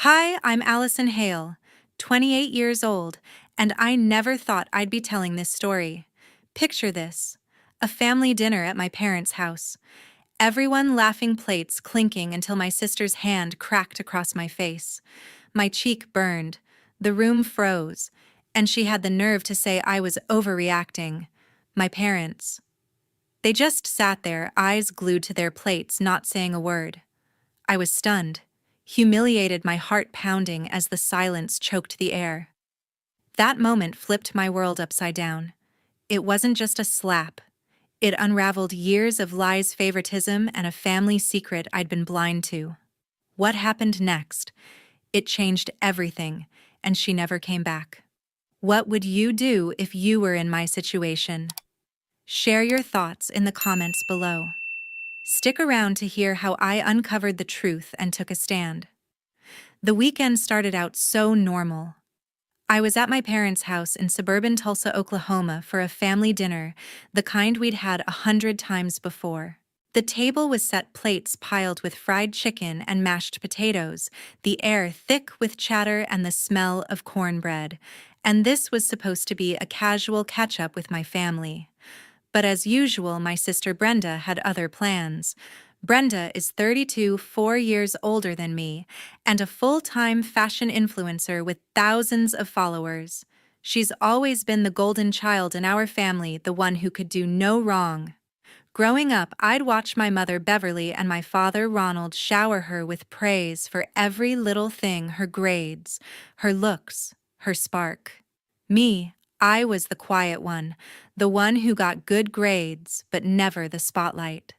Hi, I'm Alison Hale, 28 years old, and I never thought I'd be telling this story. Picture this: a family dinner at my parents' house. Everyone laughing, plates clinking until my sister's hand cracked across my face. My cheek burned, the room froze, and she had the nerve to say I was overreacting. My parents. They just sat there, eyes glued to their plates, not saying a word. I was stunned, humiliated, my heart pounding as the silence choked the air. That moment flipped my world upside down. It wasn't just a slap. It unraveled years of lies, favoritism, and a family secret I'd been blind to. What happened next? It changed everything, and she never came back. What would you do if you were in my situation? Share your thoughts in the comments below. Stick around to hear how I uncovered the truth and took a stand. The weekend started out so normal. I was at my parents' house in suburban Tulsa, Oklahoma for a family dinner, the kind we'd had 100 times before. The table was set, plates piled with fried chicken and mashed potatoes, the air thick with chatter and the smell of cornbread. And this was supposed to be a casual catch-up with my family. But as usual, my sister Brenda had other plans. Brenda is 32, 4 years older than me, and a full-time fashion influencer with thousands of followers. She's always been the golden child in our family, the one who could do no wrong. Growing up, I'd watch my mother Beverly and my father Ronald shower her with praise for every little thing: her grades, her looks, her spark. Me, I was the quiet one, the one who got good grades, but never the spotlight.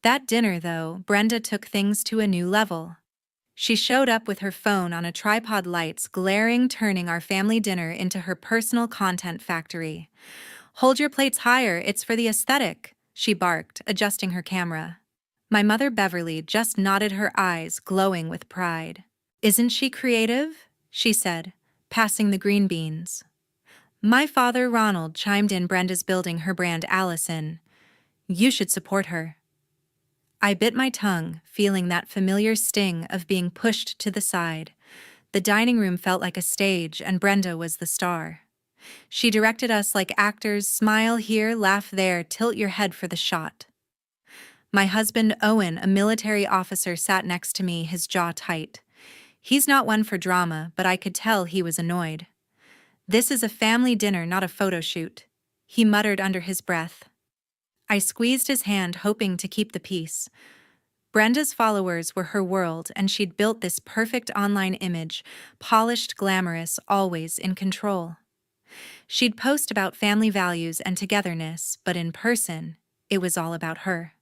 That dinner, though, Brenda took things to a new level. She showed up with her phone on a tripod, lights glaring, turning our family dinner into her personal content factory. "Hold your plates higher, it's for the aesthetic," she barked, adjusting her camera. My mother Beverly just nodded, her eyes glowing with pride. "Isn't she creative?" she said, passing the green beans. My father Ronald chimed in, "Brenda's building her brand, Alison. You should support her." I bit my tongue, feeling that familiar sting of being pushed to the side. The dining room felt like a stage, and Brenda was the star. She directed us like actors: smile here, laugh there, tilt your head for the shot. My husband Owen, a military officer, sat next to me, his jaw tight. He's not one for drama, but I could tell he was annoyed. "This is a family dinner, not a photo shoot," he muttered under his breath. I squeezed his hand, hoping to keep the peace. Brenda's followers were her world, and she'd built this perfect online image: polished, glamorous, always in control. She'd post about family values and togetherness, but in person, it was all about her.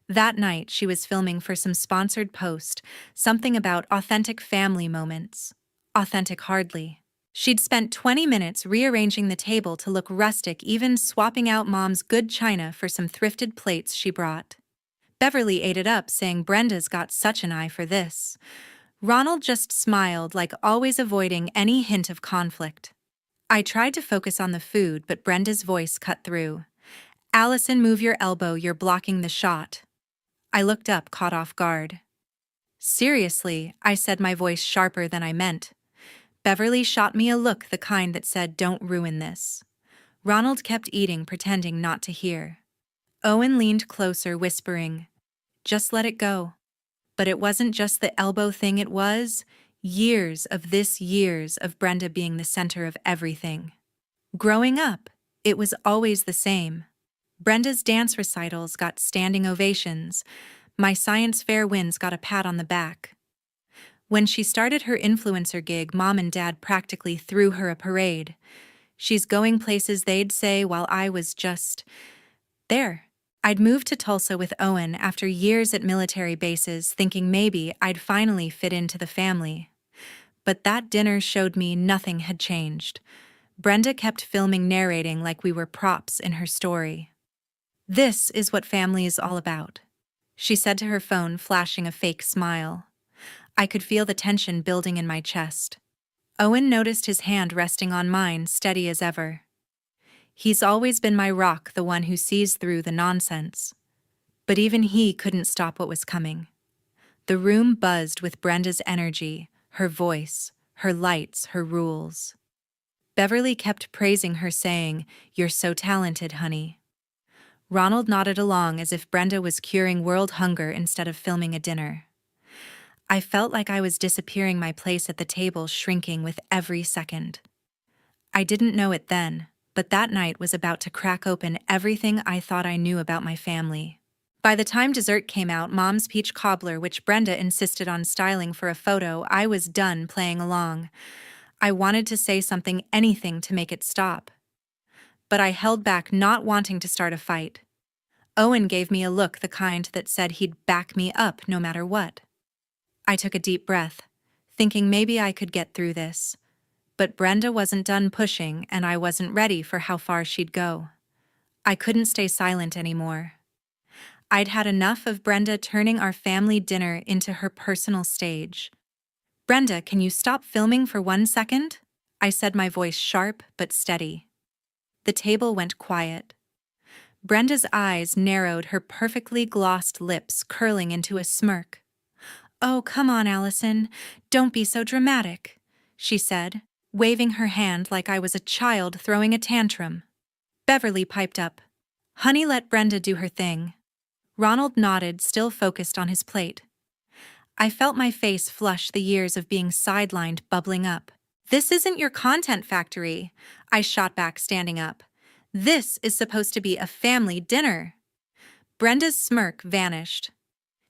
That night, she was filming for some sponsored post, something about authentic family moments. Authentic hardly. She'd spent 20 minutes rearranging the table to look rustic, even swapping out Mom's good china for some thrifted plates she brought. Beverly ate it up, saying Brenda's got such an eye for this. Ronald just smiled, like always, avoiding any hint of conflict. I tried to focus on the food, but Brenda's voice cut through. "Alison, move your elbow, you're blocking the shot." I looked up, caught off guard. "Seriously," I said, my voice sharper than I meant. Beverly shot me a look, the kind that said, "Don't ruin this." Ronald kept eating, pretending not to hear. Owen leaned closer, whispering, "Just let it go." But it wasn't just the elbow thing, it was years of Brenda being the center of everything. Growing up, it was always the same. Brenda's dance recitals got standing ovations. My science fair wins got a pat on the back. When she started her influencer gig, Mom and Dad practically threw her a parade. "She's going places," they'd say, while I was just there. I'd moved to Tulsa with Owen after years at military bases, thinking maybe I'd finally fit into the family. But that dinner showed me nothing had changed. Brenda kept filming, narrating like we were props in her story. "This is what family is all about," she said to her phone, flashing a fake smile. I could feel the tension building in my chest. Owen noticed, his hand resting on mine, steady as ever. He's always been my rock, the one who sees through the nonsense. But even he couldn't stop what was coming. The room buzzed with Brenda's energy, her voice, her lights, her rules. Beverly kept praising her, saying, "You're so talented, honey." Ronald nodded along as if Brenda was curing world hunger instead of filming a dinner. I felt like I was disappearing, my place at the table shrinking with every second. I didn't know it then, but that night was about to crack open everything I thought I knew about my family. By the time dessert came out, Mom's peach cobbler, which Brenda insisted on styling for a photo, I was done playing along. I wanted to say something, anything to make it stop. But I held back, not wanting to start a fight. Owen gave me a look, the kind that said he'd back me up no matter what. I took a deep breath, thinking maybe I could get through this. But Brenda wasn't done pushing, and I wasn't ready for how far she'd go. I couldn't stay silent anymore. I'd had enough of Brenda turning our family dinner into her personal stage. "Brenda, can you stop filming for 1 second?" I said, my voice sharp but steady. The table went quiet. Brenda's eyes narrowed, her perfectly glossed lips curling into a smirk. "Oh, come on, Alison. Don't be so dramatic," she said, waving her hand like I was a child throwing a tantrum. Beverly piped up, "Honey, let Brenda do her thing." Ronald nodded, still focused on his plate. I felt my face flush, the years of being sidelined bubbling up. "This isn't your content factory," I shot back, standing up. "This is supposed to be a family dinner." Brenda's smirk vanished.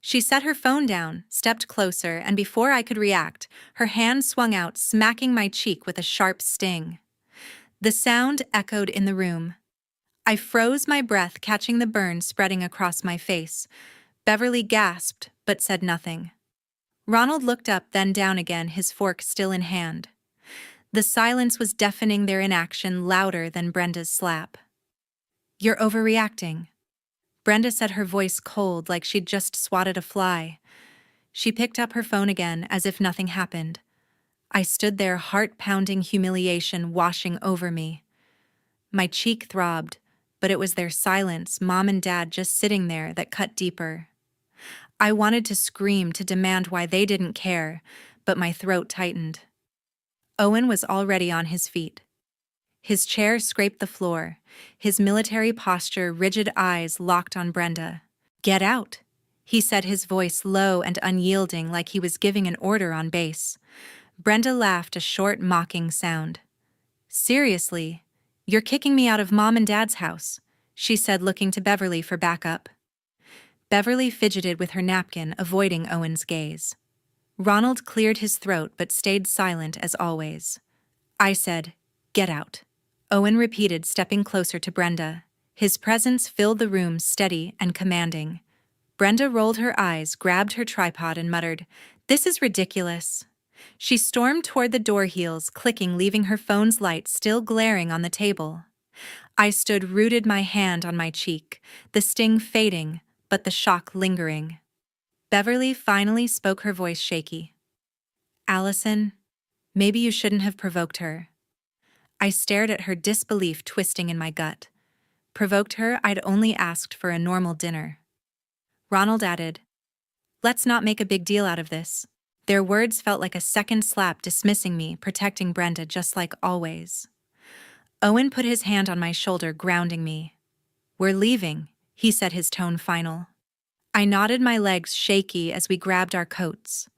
She set her phone down, stepped closer, and before I could react, her hand swung out, smacking my cheek with a sharp sting. The sound echoed in the room. I froze, my breath catching the burn spreading across my face. Beverly gasped, but said nothing. Ronald looked up, then down again, his fork still in hand. The silence was deafening, their inaction louder than Brenda's slap. "You're overreacting." Brenda said, her voice cold, like she'd just swatted a fly. She picked up her phone again, as if nothing happened. I stood there, heart-pounding humiliation washing over me. My cheek throbbed, but it was their silence, Mom and Dad just sitting there, that cut deeper. I wanted to scream, to demand why they didn't care, but my throat tightened. Owen was already on his feet. His chair scraped the floor, his military posture, rigid eyes locked on Brenda. "Get out," he said, his voice low and unyielding, like he was giving an order on base. Brenda laughed, a short, mocking sound. "Seriously? You're kicking me out of Mom and Dad's house," she said, looking to Beverly for backup. Beverly fidgeted with her napkin, avoiding Owen's gaze. Ronald cleared his throat but stayed silent as always. I said, "Get out." Owen repeated, stepping closer to Brenda. His presence filled the room, steady and commanding. Brenda rolled her eyes, grabbed her tripod, and muttered, "This is ridiculous." She stormed toward the door, heels clicking, leaving her phone's light still glaring on the table. I stood rooted, my hand on my cheek, the sting fading, but the shock lingering. Beverly finally spoke, her voice shaky. "Alison, maybe you shouldn't have provoked her." I stared at her, disbelief twisting in my gut. Provoked her? I'd only asked for a normal dinner. Ronald added, "Let's not make a big deal out of this." Their words felt like a second slap, dismissing me, protecting Brenda just like always. Owen put his hand on my shoulder, grounding me. "We're leaving," he said, his tone final. I nodded, my legs shaky as we grabbed our coats.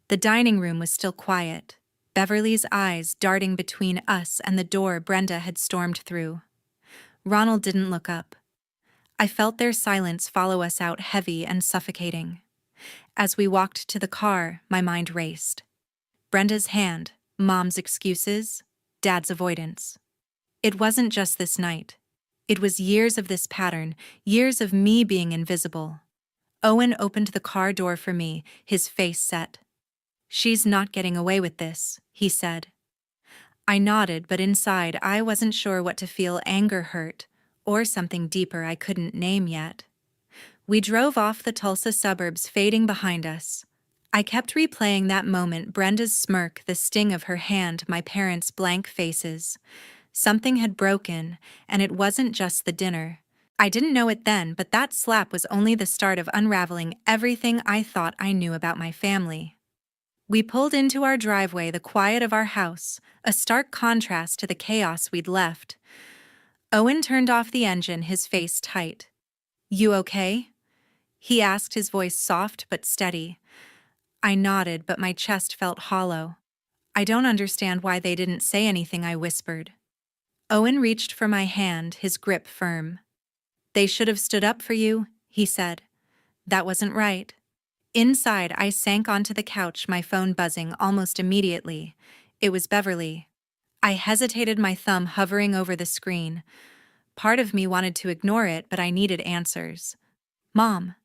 The dining room was still quiet, Beverly's eyes darting between us and the door Brenda had stormed through. Ronald didn't look up. I felt their silence follow us out, heavy and suffocating. As we walked to the car, my mind raced. Brenda's hand, Mom's excuses, Dad's avoidance. It wasn't just this night. It was years of this pattern, years of me being invisible. Owen opened the car door for me, his face set. "She's not getting away with this," he said. I nodded, but inside I wasn't sure what to feel, anger, hurt, or something deeper I couldn't name yet. We drove off, the Tulsa suburbs fading behind us. I kept replaying that moment, Brenda's smirk, the sting of her hand, my parents' blank faces. Something had broken, and it wasn't just the dinner. I didn't know it then, but that slap was only the start of unraveling everything I thought I knew about my family. We pulled into our driveway, the quiet of our house, a stark contrast to the chaos we'd left. Owen turned off the engine, his face tight. "You okay?" he asked, his voice soft but steady. I nodded, but my chest felt hollow. "I don't understand why they didn't say anything," I whispered. Owen reached for my hand, his grip firm. "They should have stood up for you," he said. "That wasn't right." Inside, I sank onto the couch, my phone buzzing almost immediately. It was Beverly. I hesitated, my thumb hovering over the screen. Part of me wanted to ignore it, but I needed answers. "Mom."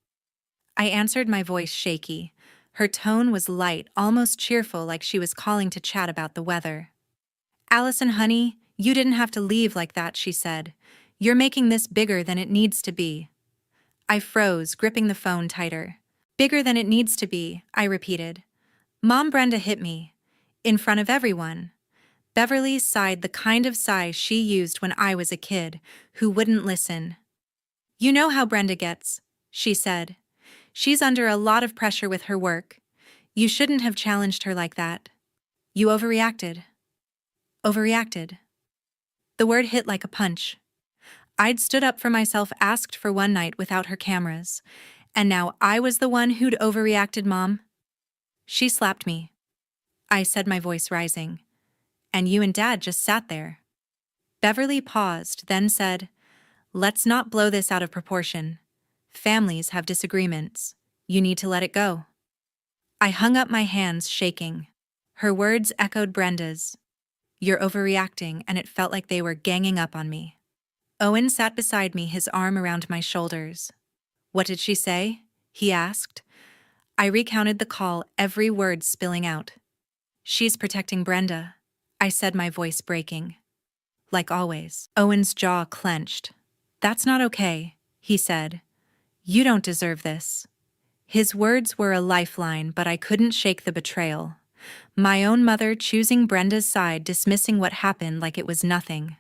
I answered, my voice shaky. Her tone was light, almost cheerful, like she was calling to chat about the weather. "Alison, honey, you didn't have to leave like that," she said. "You're making this bigger than it needs to be." I froze, gripping the phone tighter. "Bigger than it needs to be," I repeated. "Mom, Brenda hit me. In front of everyone." Beverly sighed, the kind of sigh she used when I was a kid, who wouldn't listen. "You know how Brenda gets," she said. "She's under a lot of pressure with her work. You shouldn't have challenged her like that. You overreacted." Overreacted. The word hit like a punch. I'd stood up for myself, asked for one night without her cameras, and now I was the one who'd overreacted. "Mom." She slapped me. I said, my voice rising. "And you and Dad just sat there." Beverly paused, then said, "Let's not blow this out of proportion. Families have disagreements. You need to let it go." I hung up, my hands shaking. Her words echoed Brenda's. "You're overreacting," and it felt like they were ganging up on me. Owen sat beside me, his arm around my shoulders. "What did she say?" he asked. I recounted the call, every word spilling out. "She's protecting Brenda," I said, my voice breaking. "Like always." Owen's jaw clenched. "That's not okay," he said. "You don't deserve this." His words were a lifeline, but I couldn't shake the betrayal. My own mother choosing Brenda's side, dismissing what happened like it was nothing.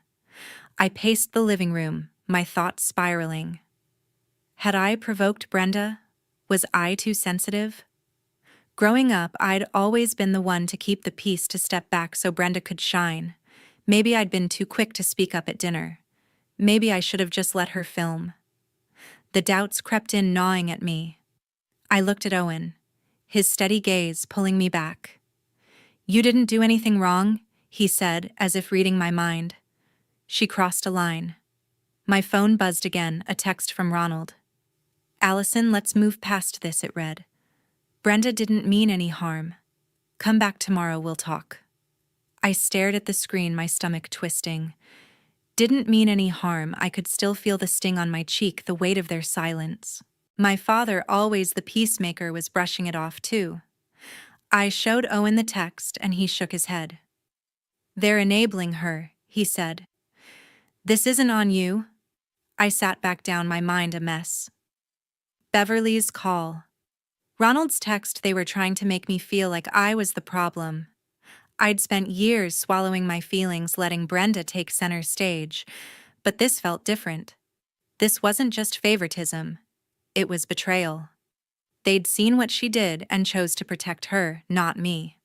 I paced the living room, my thoughts spiraling. Had I provoked Brenda? Was I too sensitive? Growing up, I'd always been the one to keep the peace, to step back so Brenda could shine. Maybe I'd been too quick to speak up at dinner. Maybe I should have just let her film. The doubts crept in, gnawing at me. I looked at Owen, his steady gaze pulling me back. "You didn't do anything wrong," he said, as if reading my mind. "She crossed a line." My phone buzzed again, a text from Ronald. "Alison, let's move past this," it read. "Brenda didn't mean any harm. Come back tomorrow, we'll talk." I stared at the screen, my stomach twisting. Didn't mean any harm. I could still feel the sting on my cheek, the weight of their silence. My father, always the peacemaker, was brushing it off too. I showed Owen the text, and he shook his head. "They're enabling her," he said. "This isn't on you." I sat back down, my mind a mess. Beverly's call. Ronald's text. They were trying to make me feel like I was the problem. I'd spent years swallowing my feelings, letting Brenda take center stage, but this felt different. This wasn't just favoritism. It was betrayal. They'd seen what she did and chose to protect her, not me.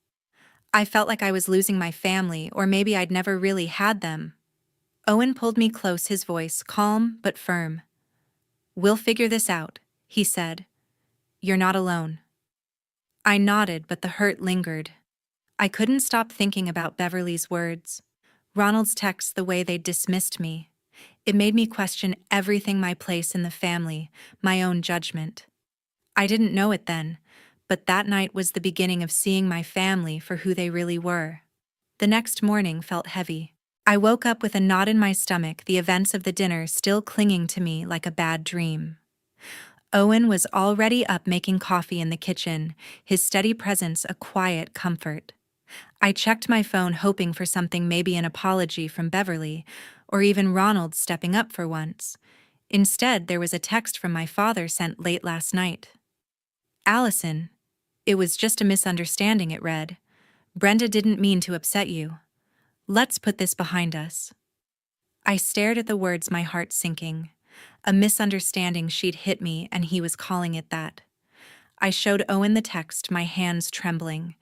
I felt like I was losing my family, or maybe I'd never really had them. Owen pulled me close, his voice calm but firm. "We'll figure this out," he said. "You're not alone." I nodded, but the hurt lingered. I couldn't stop thinking about Beverly's words, Ronald's text, the way they'd dismissed me. It made me question everything, my place in the family, my own judgment. I didn't know it then, but that night was the beginning of seeing my family for who they really were. The next morning felt heavy. I woke up with a knot in my stomach, the events of the dinner still clinging to me like a bad dream. Owen was already up, making coffee in the kitchen, his steady presence a quiet comfort. I checked my phone, hoping for something, maybe an apology from Beverly, or even Ronald stepping up for once. Instead, there was a text from my father sent late last night. "Alison, it was just a misunderstanding," it read. "Brenda didn't mean to upset you. Let's put this behind us." I stared at the words, my heart sinking. A misunderstanding. She'd hit me, and he was calling it that. I showed Owen the text, my hands trembling.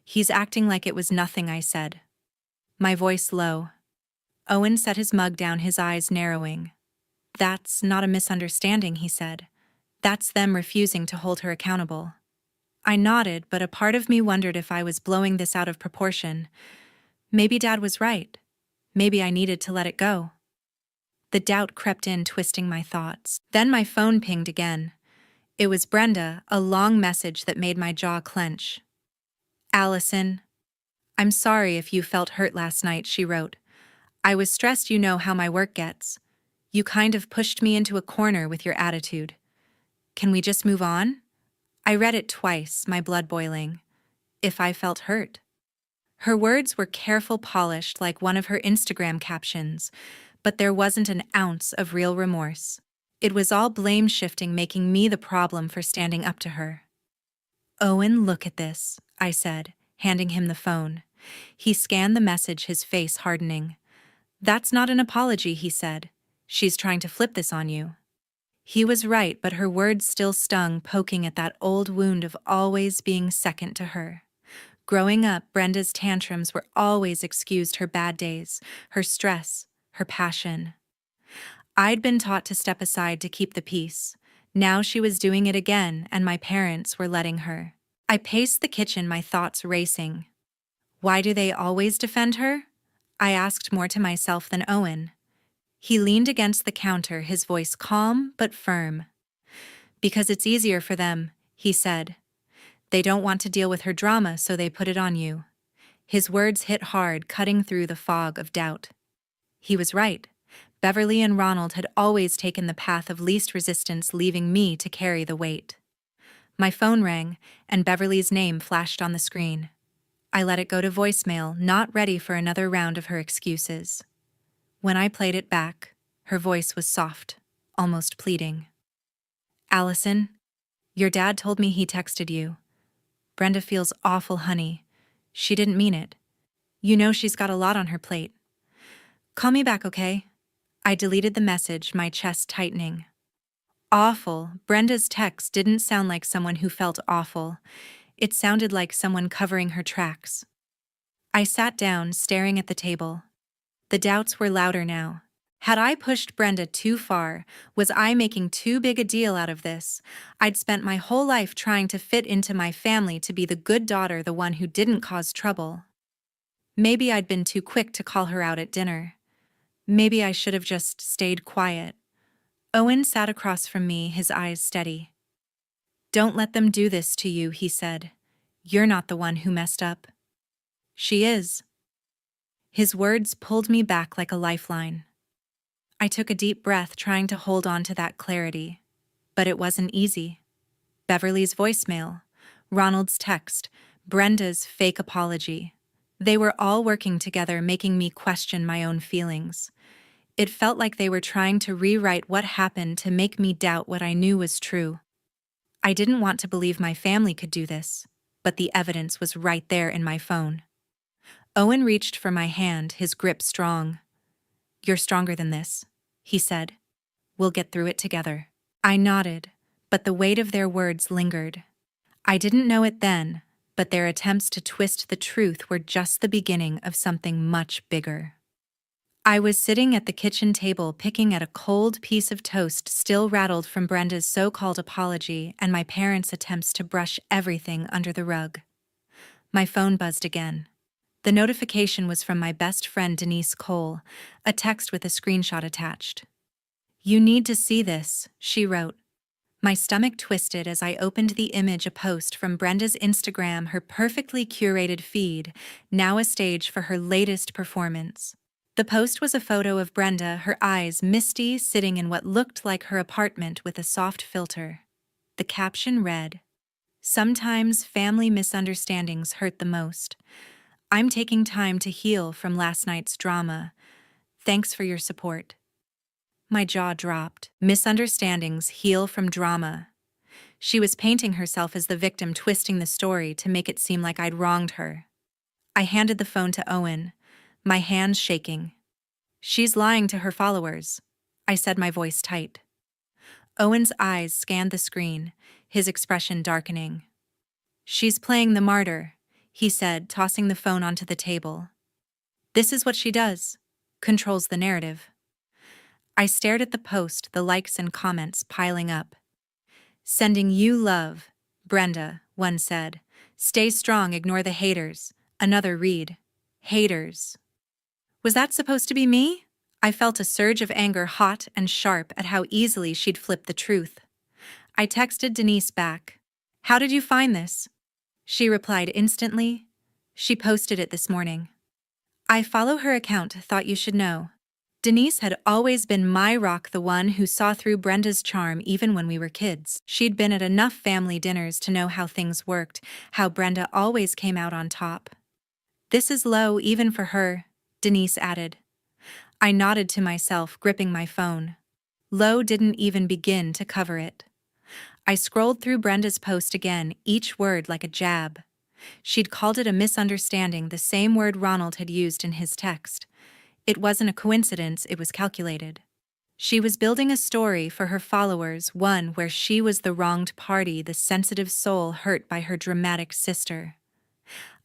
He's acting like it was nothing, I said, my voice low. Owen set his mug down, his eyes narrowing. That's not a misunderstanding, he said. That's them refusing to hold her accountable. I nodded, but a part of me wondered if I was blowing this out of proportion. Maybe Dad was right. Maybe I needed to let it go. The doubt crept in, twisting my thoughts. Then my phone pinged again. It was Brenda, a long message that made my jaw clench. Alison, I'm sorry if you felt hurt last night, she wrote. I was stressed, you know how my work gets. You kind of pushed me into a corner with your attitude. Can we just move on? I read it twice, my blood boiling. If I felt hurt. Her words were careful, polished like one of her Instagram captions, but there wasn't an ounce of real remorse. It was all blame shifting, making me the problem for standing up to her. Owen, look at this, I said, handing him the phone. He scanned the message, his face hardening. That's not an apology, he said. She's trying to flip this on you. He was right, but her words still stung, poking at that old wound of always being second to her. Growing up, Brenda's tantrums were always excused her bad days, her stress, her passion. I'd been taught to step aside to keep the peace. Now she was doing it again, and my parents were letting her. I paced the kitchen, my thoughts racing. Why do they always defend her? I asked, more to myself than Owen. He leaned against the counter, his voice calm but firm. Because it's easier for them, he said. They don't want to deal with her drama, so they put it on you. His words hit hard, cutting through the fog of doubt. He was right. Beverly and Ronald had always taken the path of least resistance, leaving me to carry the weight. My phone rang, and Beverly's name flashed on the screen. I let it go to voicemail, not ready for another round of her excuses. When I played it back, her voice was soft, almost pleading. Alison, your dad told me he texted you. Brenda feels awful, honey. She didn't mean it. You know she's got a lot on her plate. Call me back, okay? I deleted the message, my chest tightening. Awful. Brenda's text didn't sound like someone who felt awful. It sounded like someone covering her tracks. I sat down, staring at the table. The doubts were louder now. Had I pushed Brenda too far? Was I making too big a deal out of this? I'd spent my whole life trying to fit into my family, to be the good daughter, the one who didn't cause trouble. Maybe I'd been too quick to call her out at dinner. Maybe I should have just stayed quiet. Owen sat across from me, his eyes steady. Don't let them do this to you, he said. You're not the one who messed up. She is. His words pulled me back like a lifeline. I took a deep breath, trying to hold on to that clarity. But it wasn't easy. Beverly's voicemail, Ronald's text, Brenda's fake apology. They were all working together, making me question my own feelings. It felt like they were trying to rewrite what happened to make me doubt what I knew was true. I didn't want to believe my family could do this, but the evidence was right there in my phone. Owen reached for my hand, his grip strong. You're stronger than this, he said. We'll get through it together. I nodded, but the weight of their words lingered. I didn't know it then, but their attempts to twist the truth were just the beginning of something much bigger. I was sitting at the kitchen table, picking at a cold piece of toast, still rattled from Brenda's so-called apology and my parents' attempts to brush everything under the rug. My phone buzzed again. The notification was from my best friend Denise Cole, a text with a screenshot attached. You need to see this, she wrote. My stomach twisted as I opened the image, a post from Brenda's Instagram, her perfectly curated feed, now a stage for her latest performance. The post was a photo of Brenda, her eyes misty, sitting in what looked like her apartment with a soft filter. The caption read, "Sometimes family misunderstandings hurt the most. I'm taking time to heal from last night's drama. Thanks for your support." My jaw dropped. Misunderstandings heal from drama. She was painting herself as the victim, twisting the story to make it seem like I'd wronged her. I handed the phone to Owen, my hands shaking. She's lying to her followers, I said, my voice tight. Owen's eyes scanned the screen, his expression darkening. She's playing the martyr, he said, tossing the phone onto the table. This is what she does. Controls the narrative. I stared at the post, the likes and comments piling up. Sending you love, Brenda, one said. Stay strong, ignore the haters. Another read. Haters. Was that supposed to be me? I felt a surge of anger, hot and sharp, at how easily she'd flipped the truth. I texted Denise back. How did you find this? She replied instantly. She posted it this morning. I follow her account, thought you should know. Denise had always been my rock, the one who saw through Brenda's charm even when we were kids. She'd been at enough family dinners to know how things worked, how Brenda always came out on top. This is low even for her, Denise added. I nodded to myself, gripping my phone. Low didn't even begin to cover it. I scrolled through Brenda's post again, each word like a jab. She'd called it a misunderstanding, the same word Ronald had used in his text. It wasn't a coincidence, it was calculated. She was building a story for her followers, one where she was the wronged party, the sensitive soul hurt by her dramatic sister.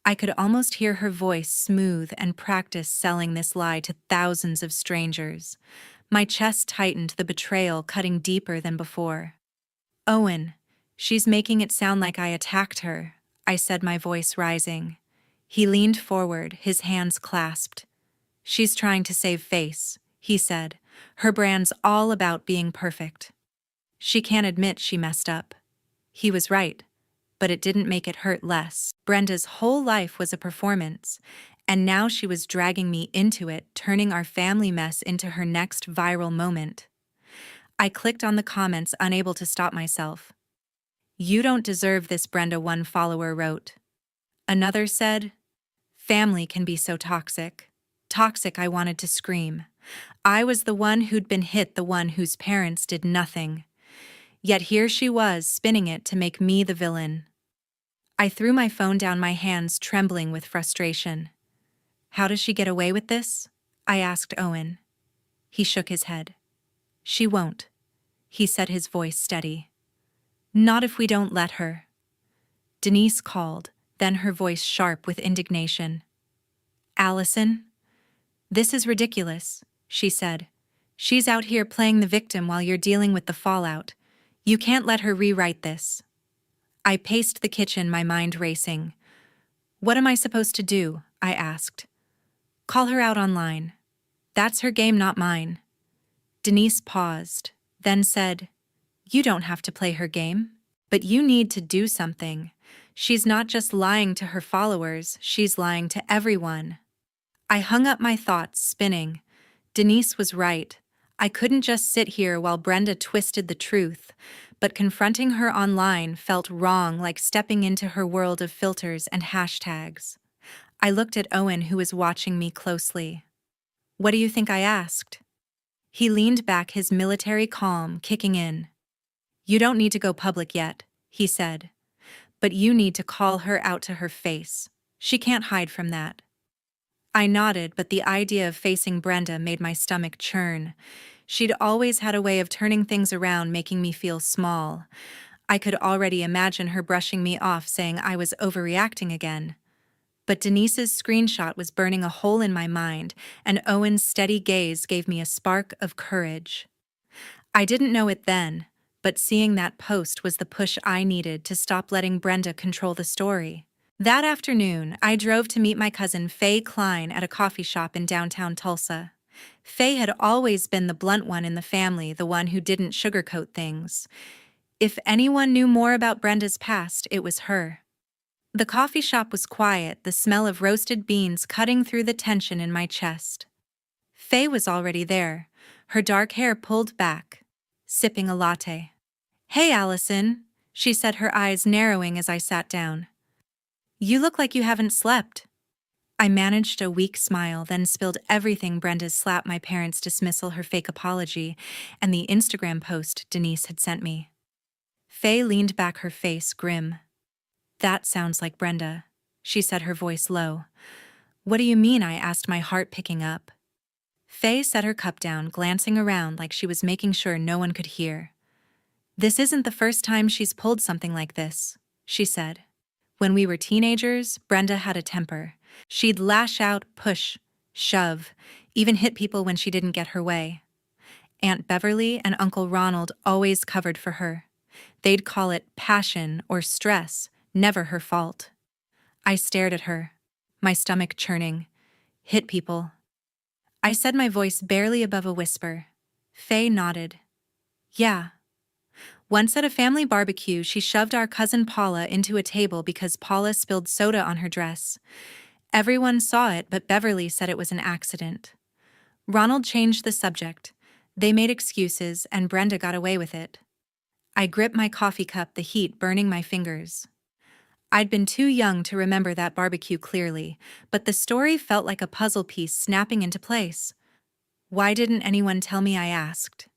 I could almost hear her voice, smooth and practiced, selling this lie to thousands of strangers. My chest tightened, the betrayal cutting deeper than before. Owen, she's making it sound like I attacked her, I said, my voice rising. He leaned forward, his hands clasped. She's trying to save face, he said. Her brand's all about being perfect. She can't admit she messed up. He was right, but it didn't make it hurt less. Brenda's whole life was a performance, and now she was dragging me into it, turning our family mess into her next viral moment. I clicked on the comments, unable to stop myself. You don't deserve this, Brenda, one follower wrote. Another said, family can be so toxic. Toxic, I wanted to scream. I was the one who'd been hit, the one whose parents did nothing. Yet here she was, spinning it to make me the villain. I threw my phone down, my hands trembling with frustration. How does she get away with this? I asked Owen. He shook his head. She won't, he said, his voice steady. Not if we don't let her. Denise called, then her voice sharp with indignation. Alison? This is ridiculous, she said. She's out here playing the victim while you're dealing with the fallout. You can't let her rewrite this. I paced the kitchen, my mind racing. What am I supposed to do? I asked. Call her out online. That's her game, not mine. Denise paused, then said, You don't have to play her game, but you need to do something. She's not just lying to her followers, she's lying to everyone. I hung up, my thoughts spinning. Denise was right. I couldn't just sit here while Brenda twisted the truth, but confronting her online felt wrong, like stepping into her world of filters and hashtags. I looked at Owen, who was watching me closely. What do you think? I asked. He leaned back, his military calm kicking in. You don't need to go public yet, he said. But you need to call her out to her face. She can't hide from that. I nodded, but the idea of facing Brenda made my stomach churn. She'd always had a way of turning things around, making me feel small. I could already imagine her brushing me off, saying I was overreacting again. But Denise's screenshot was burning a hole in my mind, and Owen's steady gaze gave me a spark of courage. I didn't know it then, but seeing that post was the push I needed to stop letting Brenda control the story. That afternoon, I drove to meet my cousin Faye Klein at a coffee shop in downtown Tulsa. Faye had always been the blunt one in the family, the one who didn't sugarcoat things. If anyone knew more about Brenda's past, it was her. The coffee shop was quiet, the smell of roasted beans cutting through the tension in my chest. Faye was already there, her dark hair pulled back, sipping a latte. Hey, Alison, she said, her eyes narrowing as I sat down. You look like you haven't slept. I managed a weak smile, then spilled everything: Brenda's slap, my parents' dismissal, her fake apology, and the Instagram post Denise had sent me. Faye leaned back, her face grim. That sounds like Brenda, she said, her voice low. What do you mean? I asked, my heart picking up. Faye set her cup down, glancing around like she was making sure no one could hear. This isn't the first time she's pulled something like this, she said. When we were teenagers, Brenda had a temper. She'd lash out, push, shove, even hit people when she didn't get her way. Aunt Beverly and Uncle Ronald always covered for her. They'd call it passion or stress, never her fault. I stared at her, my stomach churning. Hit people. I said, my voice barely above a whisper. Faye nodded. Yeah. Once at a family barbecue, she shoved our cousin Paula into a table because Paula spilled soda on her dress. Everyone saw it, but Beverly said it was an accident. Ronald changed the subject. They made excuses, and Brenda got away with it. I gripped my coffee cup, the heat burning my fingers. I'd been too young to remember that barbecue clearly, but the story felt like a puzzle piece snapping into place. Why didn't anyone tell me? I asked.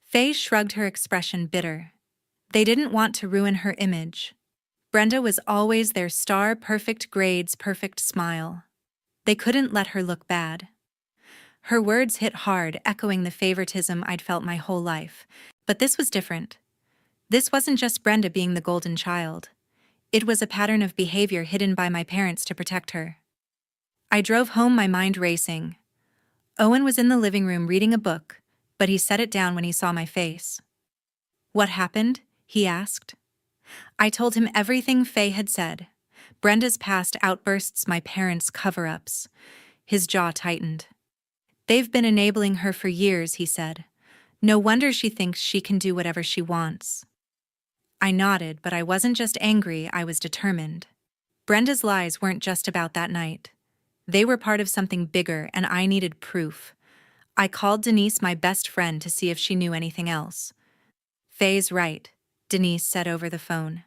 Faye shrugged, her expression bitter. They didn't want to ruin her image. Brenda was always their star, perfect grades, perfect smile. They couldn't let her look bad. Her words hit hard, echoing the favoritism I'd felt my whole life. But this was different. This wasn't just Brenda being the golden child. It was a pattern of behavior hidden by my parents to protect her. I drove home, my mind racing. Owen was in the living room reading a book, but he set it down when he saw my face. What happened? He asked. I told him everything Faye had said. Brenda's past outbursts, my parents' cover-ups. His jaw tightened. They've been enabling her for years, he said. No wonder she thinks she can do whatever she wants. I nodded, but I wasn't just angry, I was determined. Brenda's lies weren't just about that night. They were part of something bigger, and I needed proof. I called Denise, my best friend, to see if she knew anything else. Faye's right, Denise said over the phone.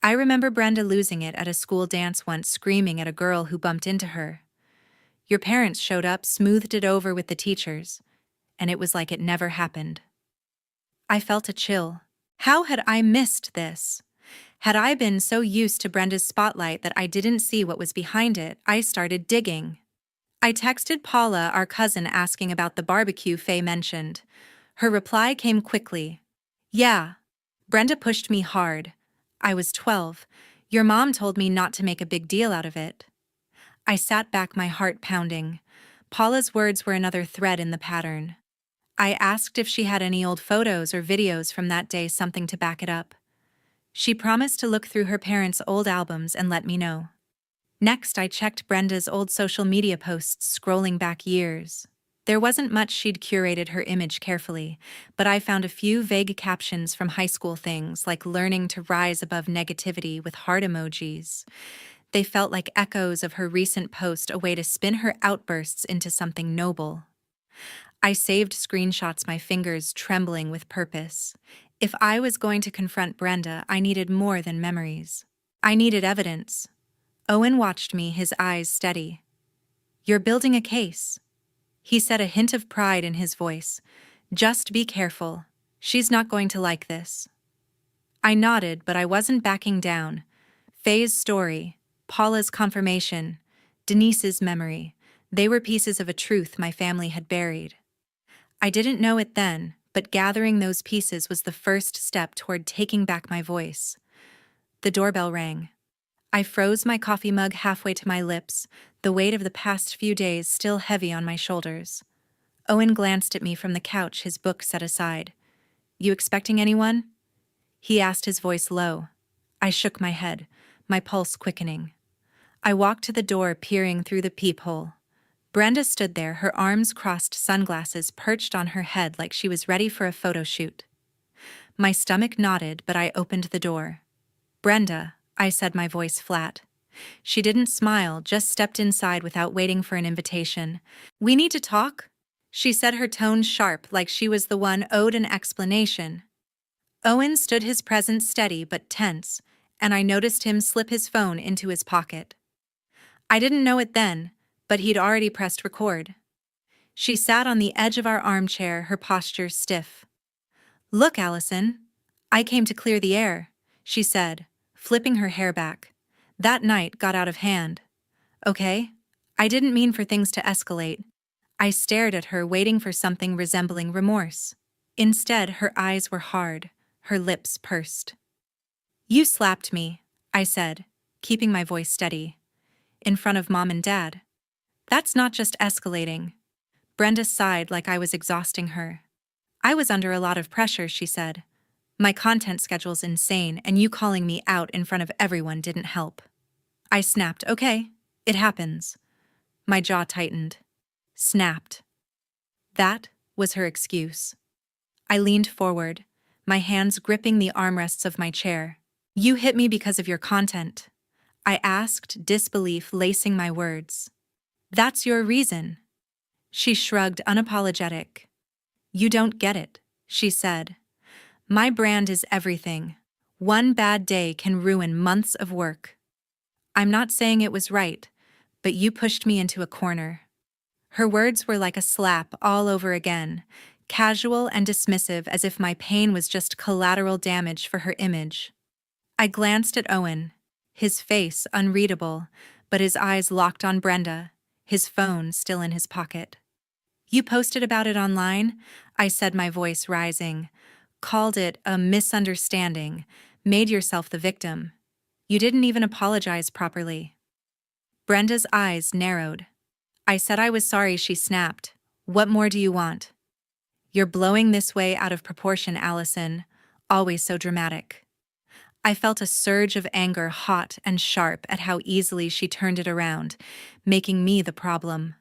I remember Brenda losing it at a school dance once, screaming at a girl who bumped into her. Your parents showed up, smoothed it over with the teachers, and it was like it never happened. I felt a chill. How had I missed this? Had I been so used to Brenda's spotlight that I didn't see what was behind it? I started digging. I texted Paula, our cousin, asking about the barbecue Faye mentioned. Her reply came quickly. Yeah. Brenda pushed me hard. I was 12. Your mom told me not to make a big deal out of it. I sat back, my heart pounding. Paula's words were another thread in the pattern. I asked if she had any old photos or videos from that day, something to back it up. She promised to look through her parents' old albums and let me know. Next, I checked Brenda's old social media posts, scrolling back years. There wasn't much. She'd curated her image carefully, but I found a few vague captions from high school, things like learning to rise above negativity with heart emojis. They felt like echoes of her recent post, a way to spin her outbursts into something noble. I saved screenshots, my fingers trembling with purpose. If I was going to confront Brenda, I needed more than memories. I needed evidence. Owen watched me, his eyes steady. You're building a case, he said, a hint of pride in his voice. Just be careful. She's not going to like this. I nodded, but I wasn't backing down. Faye's story, Paula's confirmation, Denise's memory, they were pieces of a truth my family had buried. I didn't know it then, but gathering those pieces was the first step toward taking back my voice. The doorbell rang. I froze, my coffee mug halfway to my lips, the weight of the past few days still heavy on my shoulders. Owen glanced at me from the couch, his book set aside. You expecting anyone? He asked, his voice low. I shook my head, my pulse quickening. I walked to the door, peering through the peephole. Brenda stood there, her arms crossed, sunglasses perched on her head like she was ready for a photo shoot. My stomach knotted, but I opened the door. Brenda, I said, my voice flat. She didn't smile, just stepped inside without waiting for an invitation. We need to talk, she said, her tone sharp, like she was the one owed an explanation. Owen stood, his presence steady but tense, and I noticed him slip his phone into his pocket. I didn't know it then, but he'd already pressed record. She sat on the edge of our armchair, her posture stiff. Look, Alison, I came to clear the air, she said, flipping her hair back. That night got out of hand. Okay? I didn't mean for things to escalate. I stared at her, waiting for something resembling remorse. Instead, her eyes were hard, her lips pursed. You slapped me, I said, keeping my voice steady. In front of Mom and Dad. That's not just escalating. Brenda sighed like I was exhausting her. I was under a lot of pressure, she said. My content schedule's insane, and you calling me out in front of everyone didn't help. I snapped, okay, it happens. My jaw tightened. Snapped. That was her excuse. I leaned forward, my hands gripping the armrests of my chair. You hit me because of your content. I asked, disbelief lacing my words. That's your reason. She shrugged, unapologetic. You don't get it, she said. My brand is everything. One bad day can ruin months of work. I'm not saying it was right, but you pushed me into a corner. Her words were like a slap all over again, casual and dismissive as if my pain was just collateral damage for her image. I glanced at Owen, his face unreadable, but his eyes locked on Brenda, his phone still in his pocket. You posted about it online? I said, my voice rising. Called it a misunderstanding, made yourself the victim. You didn't even apologize properly. Brenda's eyes narrowed. I said I was sorry, she snapped. What more do you want? You're blowing this way out of proportion, Alison. Always so dramatic. I felt a surge of anger, hot and sharp, at how easily she turned it around, making me the problem.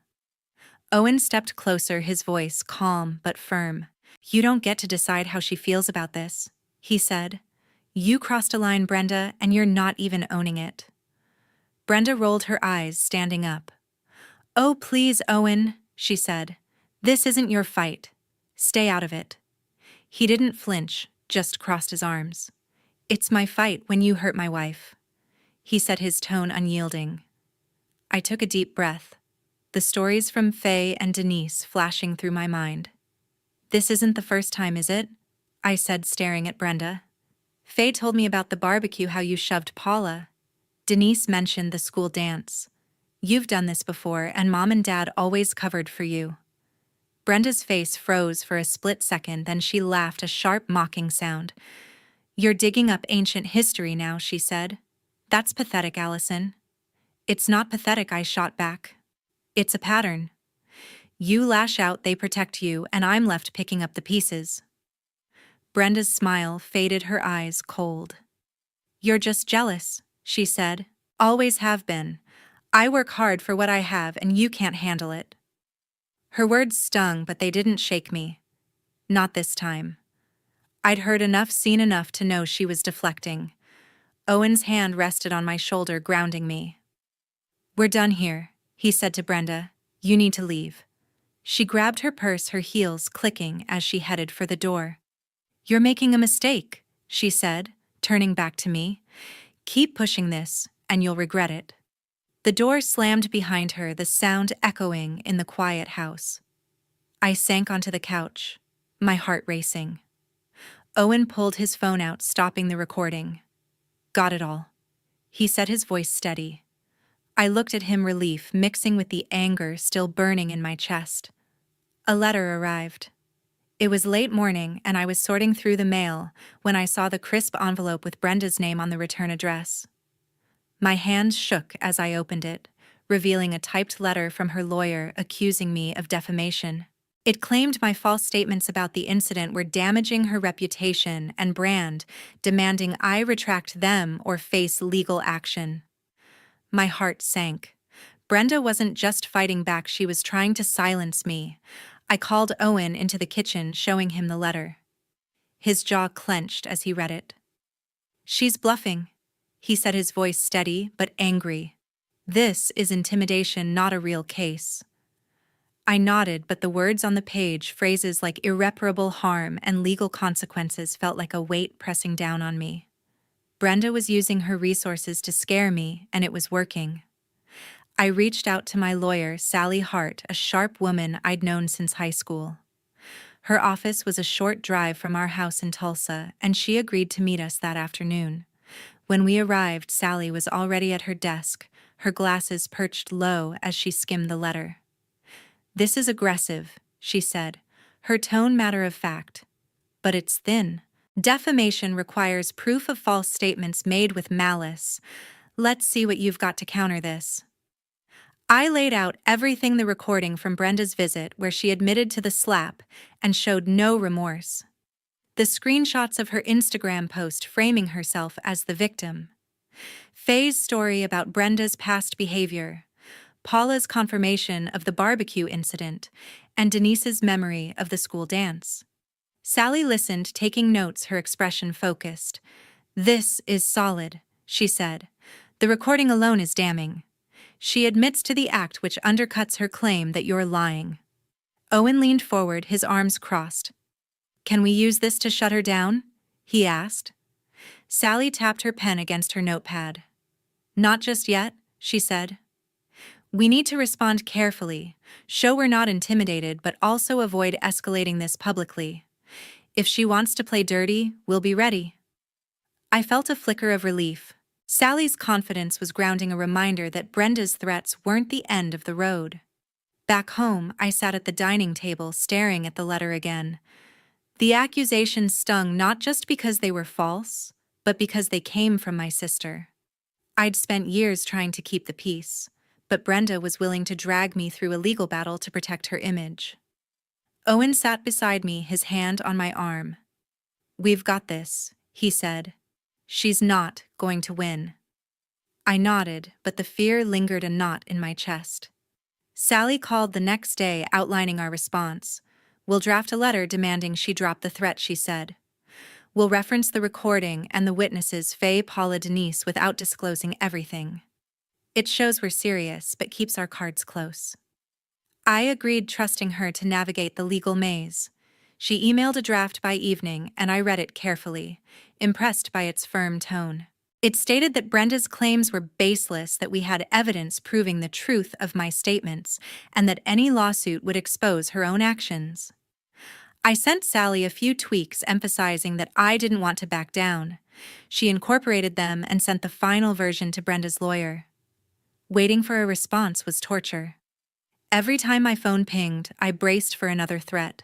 Owen stepped closer, his voice calm but firm. You don't get to decide how she feels about this, he said. You crossed a line, Brenda, and you're not even owning it. Brenda rolled her eyes, standing up. Oh, please, Owen, she said. This isn't your fight. Stay out of it. He didn't flinch, just crossed his arms. It's my fight when you hurt my wife. He said, his tone unyielding. I took a deep breath, the stories from Faye and Denise flashing through my mind. This isn't the first time, is it? I said, staring at Brenda. Faye told me about the barbecue, how you shoved Paula. Denise mentioned the school dance. You've done this before, and Mom and Dad always covered for you. Brenda's face froze for a split second, then she laughed, a sharp, mocking sound. You're digging up ancient history now, she said. That's pathetic, Alison. It's not pathetic, I shot back. It's a pattern. You lash out, they protect you, and I'm left picking up the pieces. Brenda's smile faded, her eyes cold. You're just jealous, she said. Always have been. I work hard for what I have, and you can't handle it. Her words stung, but they didn't shake me. Not this time. I'd heard enough, seen enough to know she was deflecting. Owen's hand rested on my shoulder, grounding me. We're done here, he said to Brenda. You need to leave. She grabbed her purse, her heels clicking as she headed for the door. You're making a mistake, she said, turning back to me. Keep pushing this, and you'll regret it. The door slammed behind her, the sound echoing in the quiet house. I sank onto the couch, my heart racing. Owen pulled his phone out, stopping the recording. Got it all. He said, his voice steady. I looked at him, relief mixing with the anger still burning in my chest. A letter arrived. It was late morning, and I was sorting through the mail when I saw the crisp envelope with Brenda's name on the return address. My hands shook as I opened it, revealing a typed letter from her lawyer accusing me of defamation. It claimed my false statements about the incident were damaging her reputation and brand, demanding I retract them or face legal action. My heart sank. Brenda wasn't just fighting back, she was trying to silence me. I called Owen into the kitchen, showing him the letter. His jaw clenched as he read it. She's bluffing, he said, his voice steady but angry. This is intimidation, not a real case. I nodded, but the words on the page, phrases like irreparable harm and legal consequences, felt like a weight pressing down on me. Brenda was using her resources to scare me, and it was working. I reached out to my lawyer, Sally Hart, a sharp woman I'd known since high school. Her office was a short drive from our house in Tulsa, and she agreed to meet us that afternoon. When we arrived, Sally was already at her desk, her glasses perched low as she skimmed the letter. This is aggressive, she said, her tone matter of fact. But it's thin. Defamation requires proof of false statements made with malice, Let's see what you've got to counter this. I laid out everything the recording from Brenda's visit where she admitted to the slap and showed no remorse. The screenshots of her Instagram post framing herself as the victim. Faye's story about Brenda's past behavior. Paula's confirmation of the barbecue incident, and Denise's memory of the school dance. Sally listened, taking notes, her expression focused. "This is solid," she said. "The recording alone is damning. She admits to the act, which undercuts her claim that you're lying." Owen leaned forward, his arms crossed. "Can we use this to shut her down?" he asked. Sally tapped her pen against her notepad. "Not just yet," she said. "We need to respond carefully, show we're not intimidated, but also avoid escalating this publicly. If she wants to play dirty, we'll be ready." I felt a flicker of relief. Sally's confidence was grounding a reminder that Brenda's threats weren't the end of the road. Back home, I sat at the dining table staring at the letter again. The accusations stung not just because they were false, but because they came from my sister. I'd spent years trying to keep the peace, but Brenda was willing to drag me through a legal battle to protect her image. Owen sat beside me, his hand on my arm. "We've got this," he said. "She's not going to win." I nodded, but the fear lingered a knot in my chest. Sally called the next day, outlining our response. "We'll draft a letter demanding she drop the threat," she said. "We'll reference the recording and the witnesses, Faye, Paula, Denise, without disclosing everything. It shows we're serious, but keeps our cards close." I agreed, trusting her to navigate the legal maze. She emailed a draft by evening, and I read it carefully, impressed by its firm tone. It stated that Brenda's claims were baseless, that we had evidence proving the truth of my statements, and that any lawsuit would expose her own actions. I sent Sally a few tweaks, emphasizing that I didn't want to back down. She incorporated them and sent the final version to Brenda's lawyer. Waiting for a response was torture. Every time my phone pinged, I braced for another threat.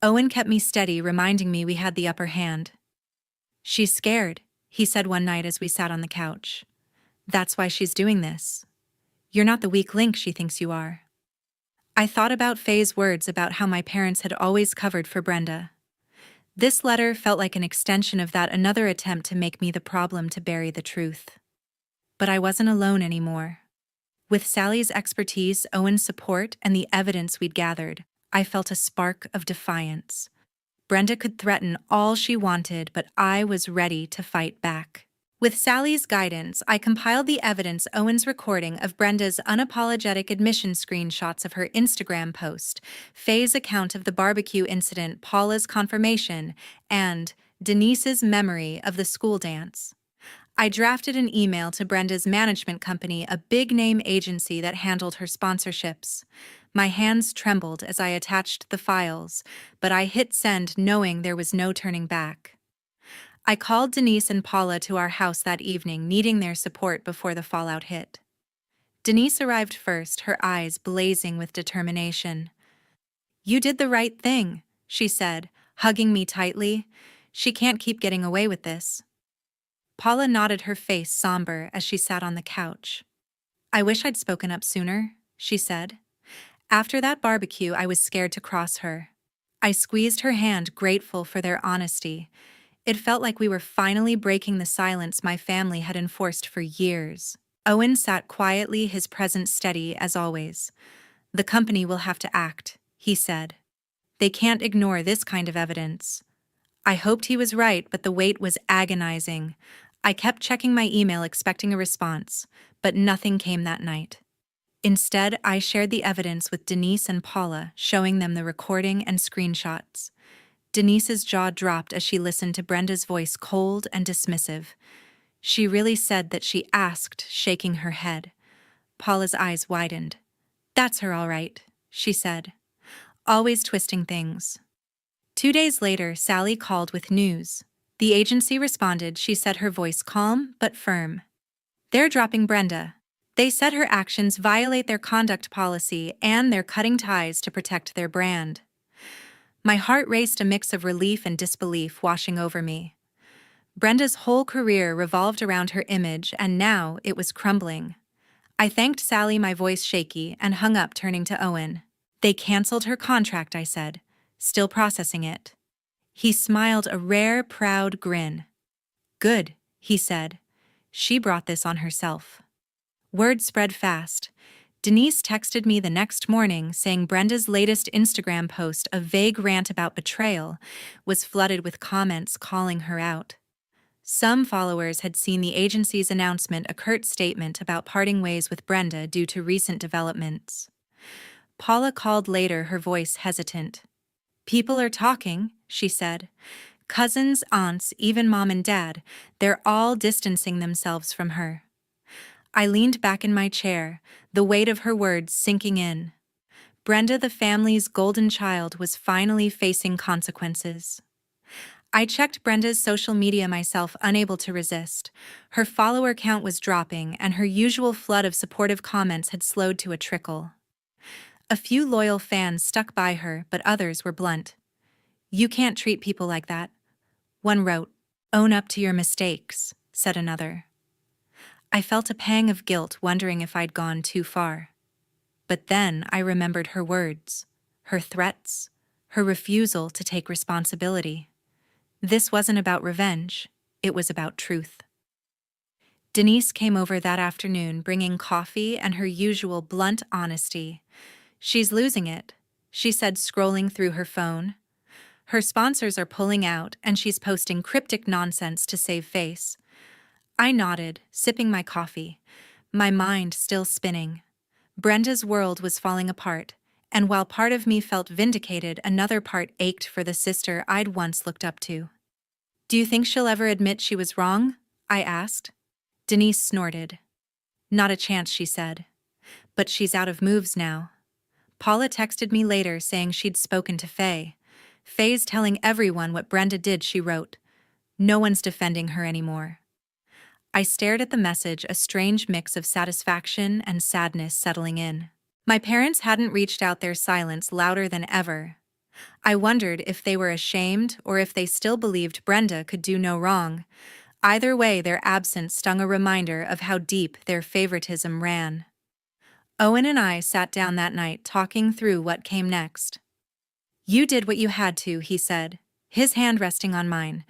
Owen kept me steady, reminding me we had the upper hand. "She's scared," he said one night as we sat on the couch. "That's why she's doing this. You're not the weak link she thinks you are." I thought about Faye's words about how my parents had always covered for Brenda. This letter felt like an extension of that, another attempt to make me the problem, to bury the truth. But I wasn't alone anymore. With Sally's expertise, Owen's support, and the evidence we'd gathered, I felt a spark of defiance. Brenda could threaten all she wanted, but I was ready to fight back. With Sally's guidance, I compiled the evidence: Owen's recording of Brenda's unapologetic admission, screenshots of her Instagram post, Faye's account of the barbecue incident, Paula's confirmation, and Denise's memory of the school dance. I drafted an email to Brenda's management company, a big-name agency that handled her sponsorships. My hands trembled as I attached the files, but I hit send, knowing there was no turning back. I called Denise and Paula to our house that evening, needing their support before the fallout hit. Denise arrived first, her eyes blazing with determination. "You did the right thing," she said, hugging me tightly. "She can't keep getting away with this." Paula nodded, her face somber as she sat on the couch. "I wish I'd spoken up sooner," she said. "After that barbecue, I was scared to cross her." I squeezed her hand, grateful for their honesty. It felt like we were finally breaking the silence my family had enforced for years. Owen sat quietly, his presence steady as always. "The company will have to act," he said. "They can't ignore this kind of evidence." I hoped he was right, but the wait was agonizing. I kept checking my email, expecting a response, but nothing came that night. Instead, I shared the evidence with Denise and Paula, showing them the recording and screenshots. Denise's jaw dropped as she listened to Brenda's voice, cold and dismissive. "She really said that?" she asked, shaking her head. Paula's eyes widened. "That's her all right," she said. "Always twisting things." 2 days later, Sally called with news. The agency responded, she said, her voice calm but firm. "They're dropping Brenda. They said her actions violate their conduct policy and they're cutting ties to protect their brand." My heart raced, a mix of relief and disbelief washing over me. Brenda's whole career revolved around her image, and now it was crumbling. I thanked Sally, my voice shaky, and hung up, turning to Owen. They canceled her contract, I said, still processing it. He smiled a rare, proud grin. Good, he said. She brought this on herself. Word spread fast. Denise texted me the next morning saying Brenda's latest Instagram post, a vague rant about betrayal, was flooded with comments calling her out. Some followers had seen the agency's announcement, a curt statement about parting ways with Brenda due to recent developments. Paula called later, her voice hesitant. People are talking, she said. Cousins, aunts, even mom and dad, they're all distancing themselves from her. I leaned back in my chair, the weight of her words sinking in. Brenda, the family's golden child, was finally facing consequences. I checked Brenda's social media myself, unable to resist. Her follower count was dropping, and her usual flood of supportive comments had slowed to a trickle. A few loyal fans stuck by her, but others were blunt. You can't treat people like that. One wrote, "Own up to your mistakes," said another. I felt a pang of guilt, wondering if I'd gone too far. But then I remembered her words, her threats, her refusal to take responsibility. This wasn't about revenge, it was about truth. Denise came over that afternoon, bringing coffee and her usual blunt honesty. She's losing it, she said, scrolling through her phone. Her sponsors are pulling out, and she's posting cryptic nonsense to save face. I nodded, sipping my coffee, my mind still spinning. Brenda's world was falling apart, and while part of me felt vindicated, another part ached for the sister I'd once looked up to. Do you think she'll ever admit she was wrong? I asked. Denise snorted. Not a chance, she said. But she's out of moves now. Paula texted me later saying she'd spoken to Faye. Faye's telling everyone what Brenda did, she wrote. No one's defending her anymore. I stared at the message, a strange mix of satisfaction and sadness settling in. My parents hadn't reached out, their silence louder than ever. I wondered if they were ashamed or if they still believed Brenda could do no wrong. Either way, their absence stung, a reminder of how deep their favoritism ran. Owen and I sat down that night, talking through what came next. You did what you had to, he said, his hand resting on mine.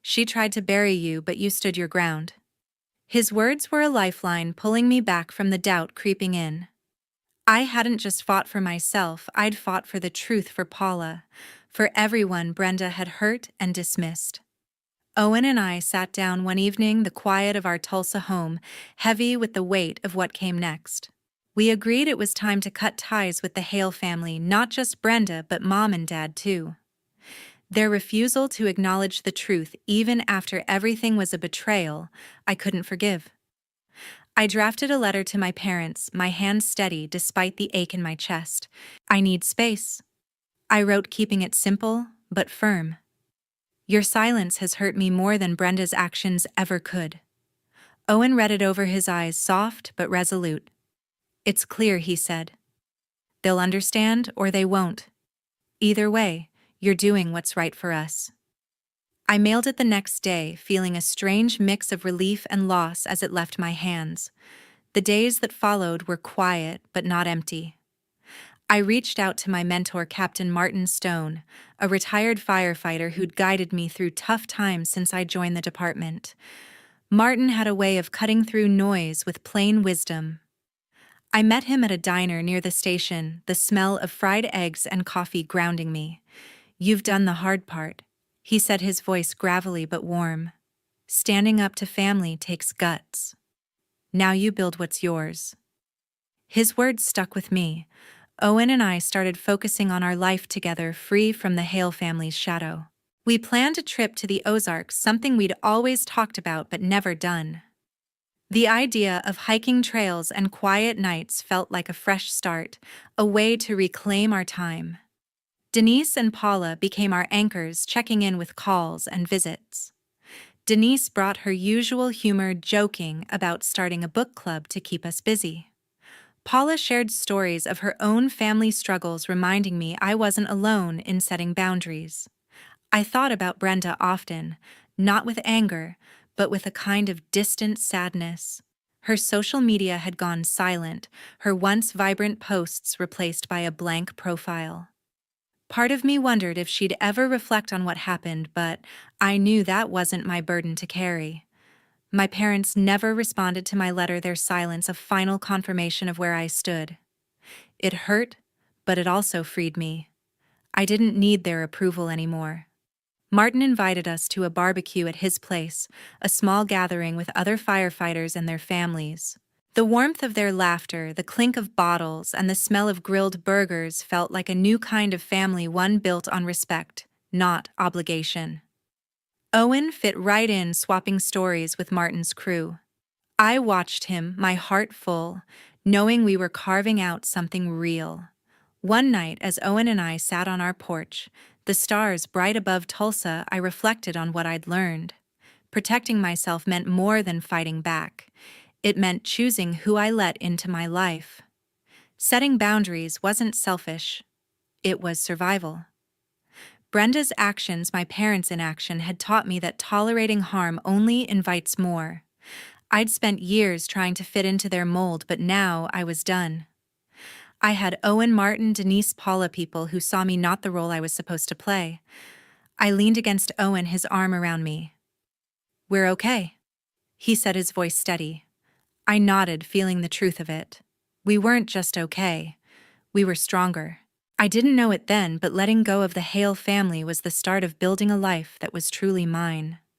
She tried to bury you, but you stood your ground. His words were a lifeline, pulling me back from the doubt creeping in. I hadn't just fought for myself, I'd fought for the truth, for Paula, for everyone Brenda had hurt and dismissed. Owen and I sat down one evening, the quiet of our Tulsa home, heavy with the weight of what came next. We agreed it was time to cut ties with the Hale family, not just Brenda, but mom and dad too. Their refusal to acknowledge the truth, even after everything was a betrayal, I couldn't forgive. I drafted a letter to my parents, my hand steady despite the ache in my chest. I need space. I wrote, keeping it simple but firm. Your silence has hurt me more than Brenda's actions ever could. Owen read it over, his eyes soft but resolute. It's clear, he said. They'll understand or they won't. Either way, you're doing what's right for us. I mailed it the next day, feeling a strange mix of relief and loss as it left my hands. The days that followed were quiet but not empty. I reached out to my mentor, Captain Martin Stone, a retired firefighter who'd guided me through tough times since I joined the department. Martin had a way of cutting through noise with plain wisdom. I met him at a diner near the station, the smell of fried eggs and coffee grounding me. You've done the hard part, he said, his voice gravelly but warm. Standing up to family takes guts. Now you build what's yours. His words stuck with me. Owen and I started focusing on our life together, free from the Hale family's shadow. We planned a trip to the Ozarks, something we'd always talked about but never done. The idea of hiking trails and quiet nights felt like a fresh start, a way to reclaim our time. Denise and Paula became our anchors, checking in with calls and visits. Denise brought her usual humor, joking about starting a book club to keep us busy. Paula shared stories of her own family struggles, reminding me I wasn't alone in setting boundaries. I thought about Brenda often, not with anger, but with a kind of distant sadness. Her social media had gone silent, her once vibrant posts replaced by a blank profile. Part of me wondered if she'd ever reflect on what happened, but I knew that wasn't my burden to carry. My parents never responded to my letter, their silence a final confirmation of where I stood. It hurt, but it also freed me. I didn't need their approval anymore. Martin invited us to a barbecue at his place, a small gathering with other firefighters and their families. The warmth of their laughter, the clink of bottles, and the smell of grilled burgers felt like a new kind of family, one built on respect, not obligation. Owen fit right in, swapping stories with Martin's crew. I watched him, my heart full, knowing we were carving out something real. One night, as Owen and I sat on our porch, the stars bright above Tulsa, I reflected on what I'd learned. Protecting myself meant more than fighting back. It meant choosing who I let into my life. Setting boundaries wasn't selfish. It was survival. Brenda's actions, my parents' inaction, had taught me that tolerating harm only invites more. I'd spent years trying to fit into their mold, but now I was done. I had Owen, Martin, Denise, Paula, people who saw me not the role I was supposed to play. I leaned against Owen, his arm around me. "We're okay," he said, his voice steady. I nodded, feeling the truth of it. We weren't just okay. We were stronger. I didn't know it then, but letting go of the Hale family was the start of building a life that was truly mine.